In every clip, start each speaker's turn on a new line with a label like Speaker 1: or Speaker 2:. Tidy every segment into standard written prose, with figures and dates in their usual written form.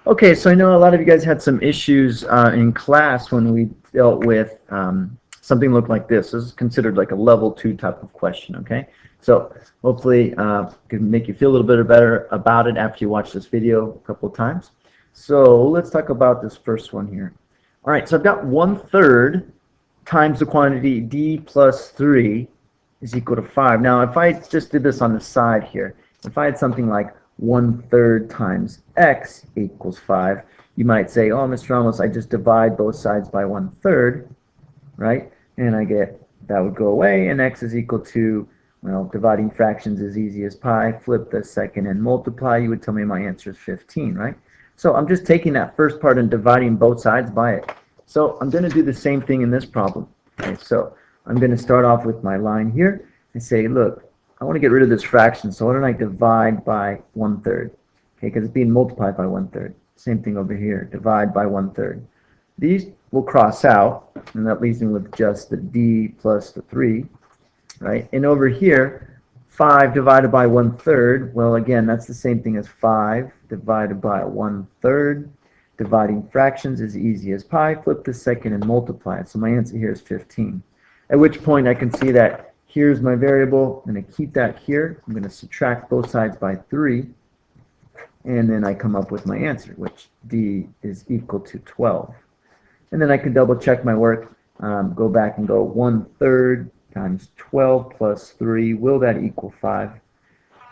Speaker 1: Okay, so I know a lot of you guys had some issues in class when we dealt with something looked like this. This is considered like a level 2 type of question, okay? So hopefully can make you feel a little bit better about it after you watch this video a couple of times. So let's talk about this first one here. All right, so I've got 1/3 times the quantity d plus 3 is equal to 5. Now, if I just did this on the side here, if I had something like 1/3 times x equals 5, you might say, oh, Mr. Ramos, I just divide both sides by 1/3, right? And I get, that would go away, and x is equal to, well, dividing fractions is easy as pie. Flip the second and multiply. You would tell me my answer is 15, right? So I'm just taking that first part and dividing both sides by it. So I'm going to do the same thing in this problem. Okay, so I'm going to start off with my line here and say, look, I want to get rid of this fraction, so why don't I divide by 1/3? Okay, because it's being multiplied by 1/3. Same thing over here, divide by 1/3. These will cross out, and that leaves me with just the d plus the 3, right? And over here, 5 divided by 1/3, well, again, that's the same thing as 5 divided by 1/3. Dividing fractions is easy as pie. Flip the second and multiply it. So my answer here is 15. At which point I can see that here's my variable. I'm going to keep that here. I'm going to subtract both sides by 3. And then I come up with my answer, which d is equal to 12. And then I can double check my work. Go back and go 1/3 times 12 plus 3. Will that equal 5?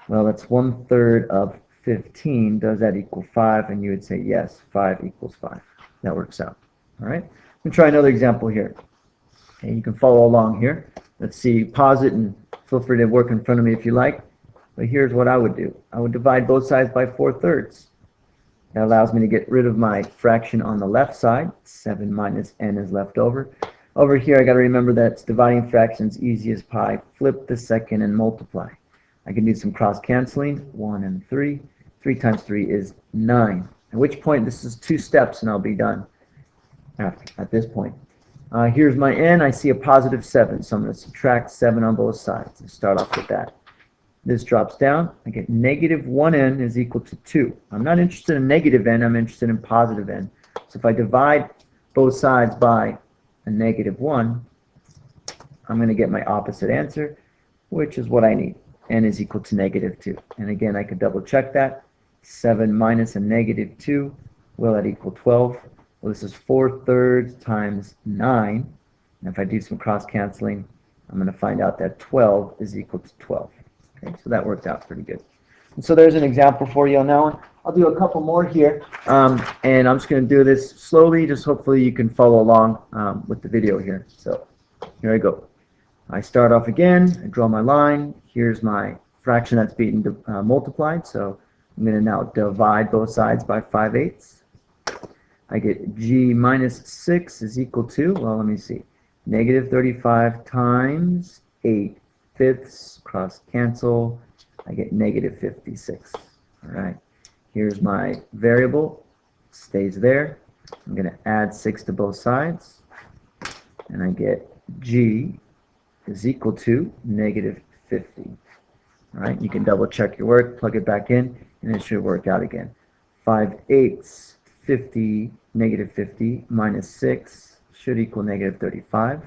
Speaker 1: Well, that's 1/3 of 15. Does that equal 5? And you would say yes, 5 equals 5. That works out. All right. Let me try another example here. Okay, you can follow along here. Let's see, pause it and feel free to work in front of me if you like. But here's what I would do. I would divide both sides by 4/3. That allows me to get rid of my fraction on the left side. 7 minus n is left over. Over here, I got to remember that it's dividing fractions easy as pie. Flip the second and multiply. I can do some cross canceling. 1 and 3. 3 times 3 is 9. At which point, this is 2 steps and I'll be done at this point. Here's my n. I see a positive 7, so I'm going to subtract 7 on both sides and start off with that. This drops down. I get negative 1n is equal to 2. I'm not interested in negative n. I'm interested in positive n. So if I divide both sides by a negative 1, I'm going to get my opposite answer, which is what I need. N is equal to negative 2. And again, I could double check that. 7 minus a negative 2, will that equal 12? Well, this is 4/3 times 9. And if I do some cross canceling, I'm going to find out that 12 is equal to 12. Okay, so that worked out pretty good. And so there's an example for you on that one. I'll do a couple more here, and I'm just going to do this slowly, just hopefully you can follow along with the video here. So here I go. I start off again, I draw my line. Here's my fraction that's being multiplied, so I'm going to now divide both sides by 5/8. I get g minus 6 is equal to, well, let me see, negative 35 times 8/5, cross cancel, I get negative 56. All right, here's my variable, stays there. I'm going to add 6 to both sides, and I get g is equal to negative 50. All right, you can double check your work, plug it back in, and it should work out again. 5/8, 50, negative 50 minus 6 should equal negative 35.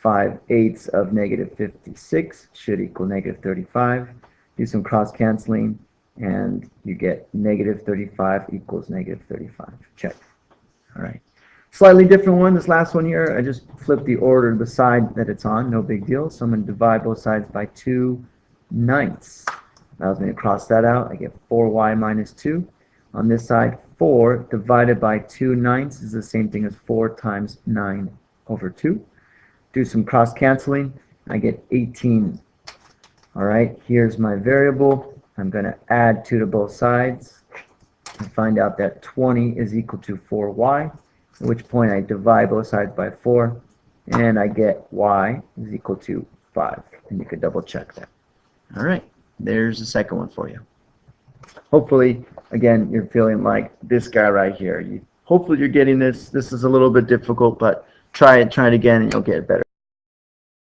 Speaker 1: 5/8 of negative 56 should equal negative 35. Do some cross canceling, and you get negative 35 equals negative 35. Check. All right. Slightly different one. This last one here, I just flipped the order of the side that it's on. No big deal. So I'm going to divide both sides by 2/9. Allows me to cross that out. I get 4y minus 2. On this side, 4 divided by 2/9 is the same thing as 4 times 9/2. Do some cross canceling. I get 18. All right, here's my variable. I'm going to add 2 to both sides and find out that 20 is equal to 4y, at which point I divide both sides by 4, and I get y is equal to 5. And you can double check that. All right, there's the second one for you. Hopefully, again, you're feeling like this guy right here. Hopefully you're getting this. This is a little bit difficult, but try it again and you'll get it better.